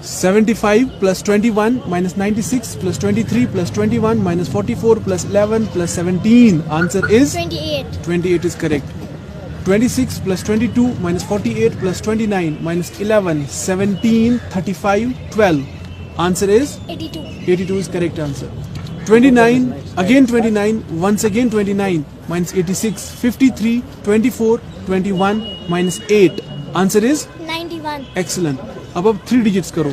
75 plus 21 minus 96 plus 23 plus 21 minus 44 plus 11 plus 17. Answer is 28. 28 is correct. 26 plus 22 minus 48 plus 29 minus 11 17 35 12. Answer is 82. 82 is correct answer. 29 again 29 once again 29 minus 86 53 24 21 minus 8. Answer is 91. excellent. अब 3 digits करो.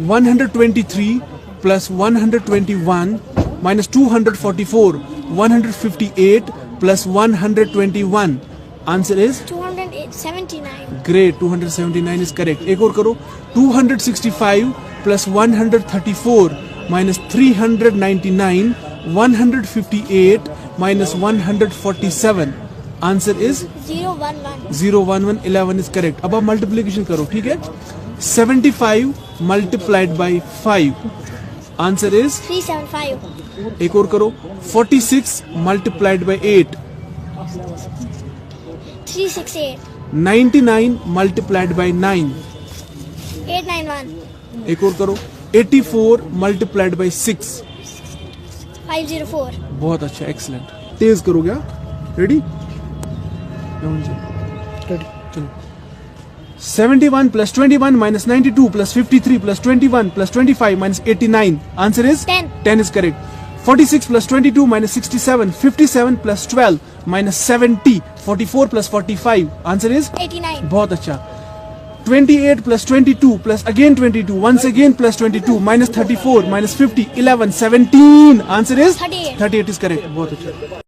123 plus 121 minus 244 158 plus 121. Answer is 279. great. 279 is correct. एक और करो. 265 plus 134 minus 399 158 minus 147. Answer is 011. 011. 11 is correct. अब आप multiplication करो. ठीक है. 75 multiplied by 5. Answer is 375. एक और करो. 46 multiplied by 8. 368. 99 multiplied by 9. 891. एक और करो. 84 multiplied by 6. 504. बहुत अच्छा. एक्सलेंट. तेज करोगे आप. रेडी. चलो. 71 plus 21 minus 92 plus 53 plus 21 plus 25 minus 89. Answer is 10. 10 is correct. 46 plus 22 minus 67. 57 plus 12 minus 70. 44 plus 45. Answer is 89. बहुत अच्छा. 28 plus 22 plus again 22 once again plus 22 minus 34 minus 50 11 17. Answer is 38. 38 is correct. बहुत अच्छा.